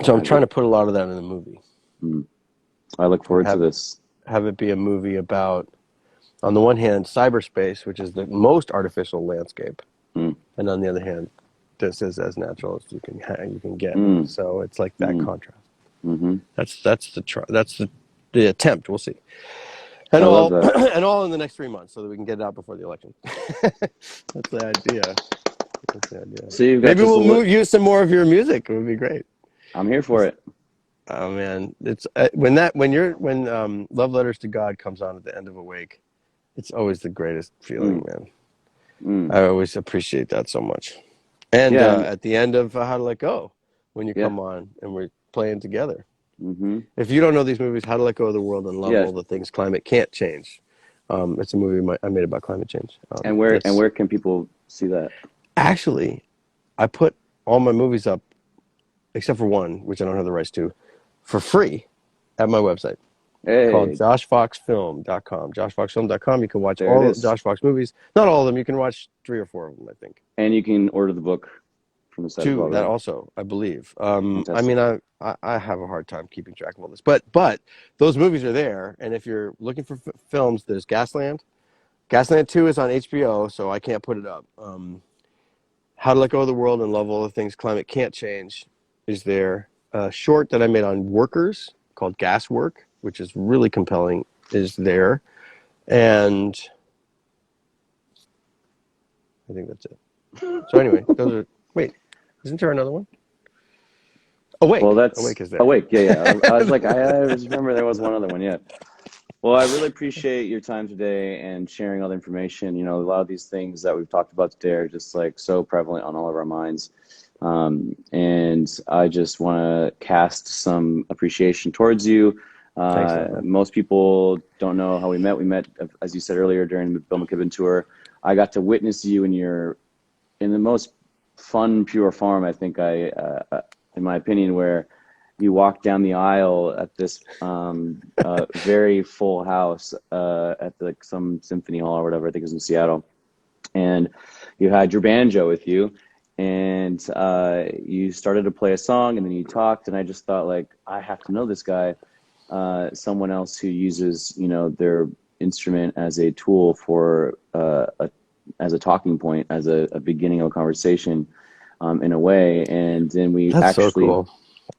So I'm I trying get. to put a lot of that in the movie. Mm. I look And forward to this. have it be a movie about, on the one hand, cyberspace, which is the most artificial landscape, Mm. and on the other hand, this is as natural as you can get. Mm. So it's like that Mm. contrast. Mm-hmm. That's the attempt. We'll see, I and love all that. and all in the next 3 months, so that we can get it out before the election. That's the idea. That's the idea. So you've got Maybe just we'll use some more of your music. It would be great. I'm here for it. Oh man, it's when Love Letters to God comes on at the end of Awake, it's always the greatest feeling, Mm. man. Mm. I always appreciate that so much. And Yeah. at the end of How to Let Go, when you Yeah. come on and we're playing together. Mm-hmm. If you don't know these movies, How to Let Go of the World and Love Yeah. All the Things Climate Can't Change. It's a movie I made about climate change. And where can people see that? Actually, I put all my movies up, except for one, which I don't have the rights to, for free at my website. Called Hey, joshfoxfilm.com. Joshfoxfilm.com. You can watch there it all is. Josh Fox movies. Not all of them. You can watch 3 or 4 of them, I think. And you can order the book from the site as Two, well, that right? also, I believe. I Fantastic. mean, I have a hard time keeping track of all this, but those movies are there. And if you're looking for films, there's Gasland. Gasland 2 is on HBO, so I can't put it up. How to Let Go of the World and Love All the Things Climate Can't Change is there. A short that I made on workers called Gas Work, which is really compelling, is there. And I think that's it. So anyway, those are. Wait, isn't there another one? Well, Awake. that's Awake is there. awake. Yeah, yeah. I was like, I just remember there was one other one. Yeah. Well, I really appreciate your time today and sharing all the information. You know, a lot of these things that we've talked about today are just like so prevalent on all of our minds. And I just want to cast some appreciation towards you. Thanks, man. Most people don't know how we met. We met, as you said earlier, during the Bill McKibben tour. I got to witness you in the most fun, pure form, I think in my opinion, where you walk down the aisle at this very full house at some symphony hall or whatever, I think it was in Seattle, and you had your banjo with you, and you started to play a song, and then you talked, and I just thought, like, I have to know this guy, someone else who uses, you know, their instrument as a tool for as a talking point, as a beginning of a conversation, in a way, and then we That's so actually, cool.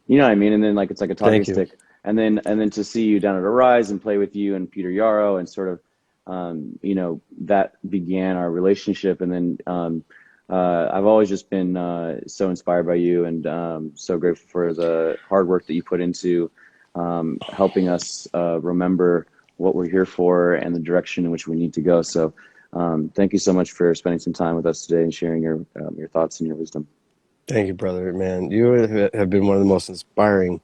you know what I mean? And then like it's like a talking Thank you. stick. And then to see you down at Arise and play with you and Peter Yarrow and sort of you know, that began our relationship. And then I've always just been so inspired by you and so grateful for the hard work that you put into helping us remember what we're here for and the direction in which we need to go. So thank you so much for spending some time with us today and sharing your thoughts and your wisdom. Thank you, brother. Man, you have been one of the most inspiring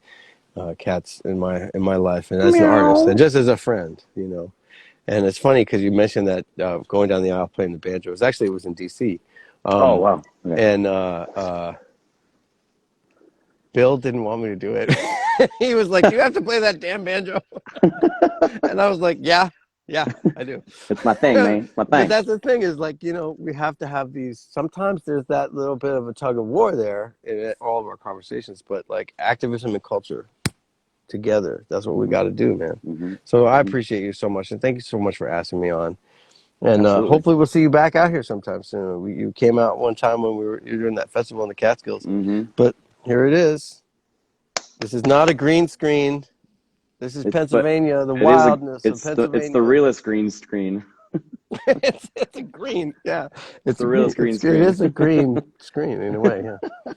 cats in my life, and as an artist, and Meow. just as a friend, you know. And it's funny because you mentioned that going down the aisle playing the banjo. It was in D.C. Oh, Um, wow. Okay. and Bill didn't want me to do it. He was like, "You have to play that damn banjo," and I was like, "Yeah, yeah, I do." It's my thing, man. It's my But thing. that's the thing is, like, you know, we have to have these. Sometimes there's that little bit of a tug of war there in all of our conversations. But like activism and culture together, that's what we Hmm. got to do, man. Hmm. So I Hmm. appreciate you so much, and thank you so much for asking me on. And Absolutely. hopefully we'll see you back out here sometime soon. You came out one time when you were doing that festival in the Catskills, Hmm. but here it is. This is not a green screen. This is But Pennsylvania, the it is wildness of it's the Pennsylvania. realest green screen. It's a green, yeah. It's It's the a green. realest green It screen. is a green screen in a way. Yeah.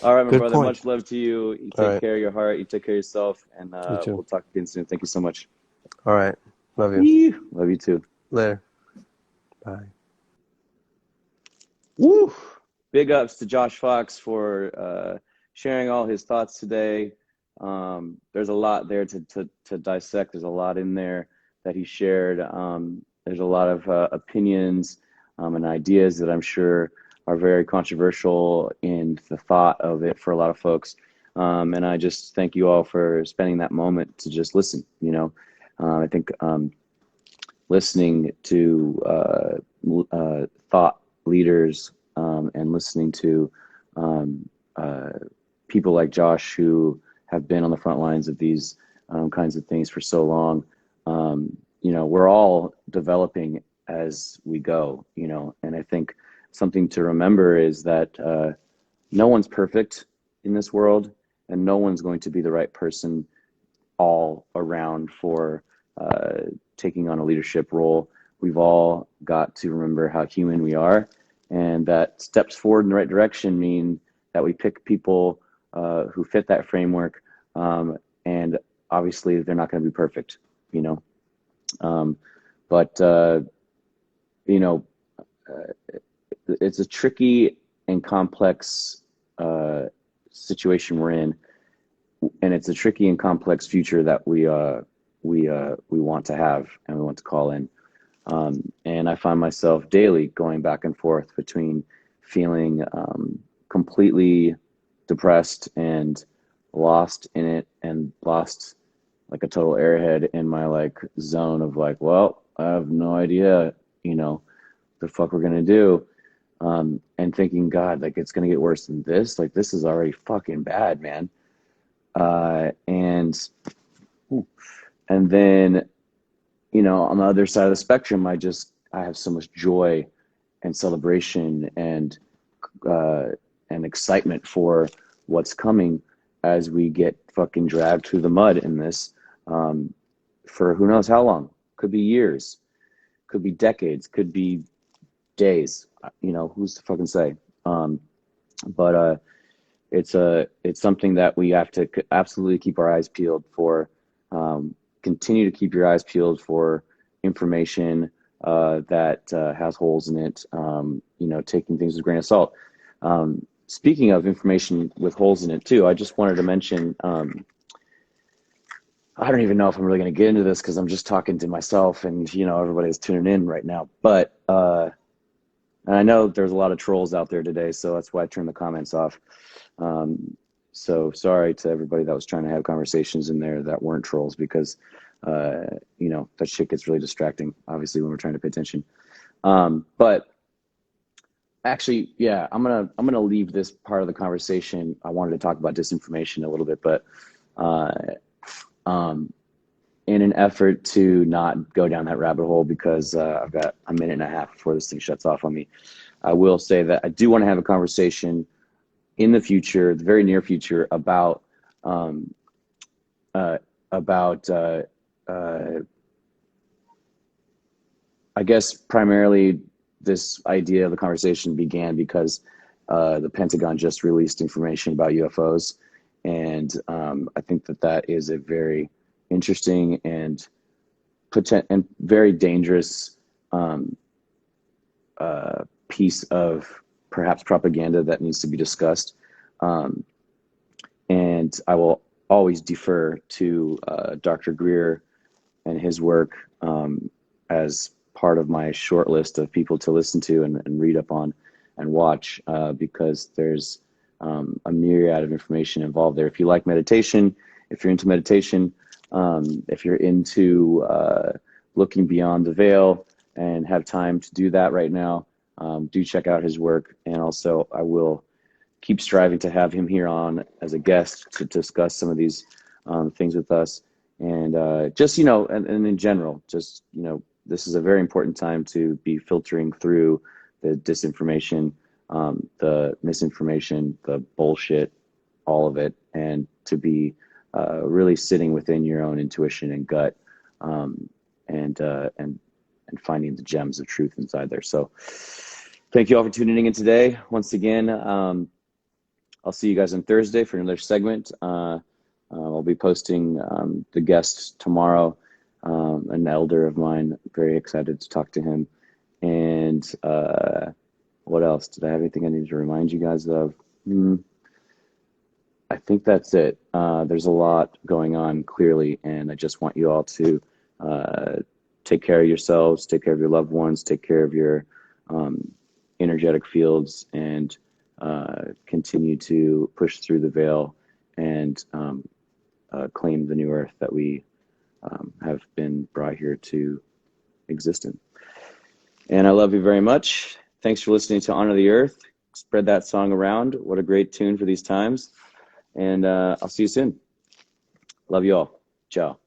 All right, my Good brother. point. Much love to you. You All take right. care of your heart. You take care of yourself, and You too. we'll talk again soon. Thank you so much. All right. Love you. Love you too. Later. Bye. Woo! Big ups to Josh Fox for sharing all his thoughts today. There's a lot there to dissect. There's a lot in there that he shared. There's a lot of opinions and ideas that I'm sure are very controversial in the thought of it for a lot of folks. And I just thank you all for spending that moment to just listen. You know, I think listening to thought leaders and listening to um, uh, people like Josh who have been on the front lines of these kinds of things for so long. You know, we're all developing as we go, you know, and I think something to remember is that no one's perfect in this world and no one's going to be the right person all around for uh, taking on a leadership role. We've all got to remember how human we are, and that steps forward in the right direction mean that we pick people who fit that framework. And obviously, they're not going to be perfect, you know. Um, but you know, it's a tricky and complex situation we're in, and it's a tricky and complex future that we want to have and we want to call in. And I find myself daily going back and forth between feeling completely depressed and lost in it and lost like a total airhead in my like zone of like, well, I have no idea, you know, the fuck we're gonna do. and thinking, God, like it's gonna get worse than this. Like this is already fucking bad, man. And then, you know, on the other side of the spectrum, I have so much joy and celebration and excitement for what's coming as we get fucking dragged through the mud in this, for who knows how long. Could be years, could be decades, could be days. You know, who's to fucking say? But it's something that we have to absolutely keep our eyes peeled for. Continue to keep your eyes peeled for information that has holes in it. You know, taking things with a grain of salt. Speaking of information with holes in it too, I just wanted to mention. I don't even know if I'm really going to get into this because I'm just talking to myself, and you know everybody's tuning in right now. But and I know there's a lot of trolls out there today, so that's why I turned the comments off. So sorry to everybody that was trying to have conversations in there that weren't trolls, because you know that shit gets really distracting, obviously, when we're trying to pay attention. But actually, yeah, I'm gonna leave this part of the conversation. I wanted to talk about disinformation a little bit, but in an effort to not go down that rabbit hole, because I've got a minute and a half before this thing shuts off on me, I will say that I do want to have a conversation in the future, the very near future, about I guess primarily this idea of the conversation began because the Pentagon just released information about UFOs, and I think that is a very interesting and very dangerous piece of perhaps propaganda that needs to be discussed. And I will always defer to Dr. Greer and his work as part of my short list of people to listen to and read up on and watch, because there's a myriad of information involved there. If you like meditation, if you're into meditation, if you're into looking beyond the veil and have time to do that right now, do check out his work. And also, I will keep striving to have him here on as a guest to discuss some of these things with us. And just, you know, and in general, just, you know, this is a very important time to be filtering through the disinformation, the misinformation, the bullshit, all of it, and to be really sitting within your own intuition and gut, and finding the gems of truth inside there. So thank you all for tuning in today. Once again, I'll see you guys on Thursday for another segment. I'll be posting the guest tomorrow, an elder of mine. Very excited to talk to him. And what else? Did I have anything I need to remind you guys of? I think that's it. There's a lot going on, clearly, and I just want you all to take care of yourselves, take care of your loved ones, take care of your energetic fields, and continue to push through the veil and claim the new earth that we have been brought here to exist in. And I love you very much. Thanks for listening to Honor the Earth. Spread that song around. What a great tune for these times. And I'll see you soon. Love you all. Ciao.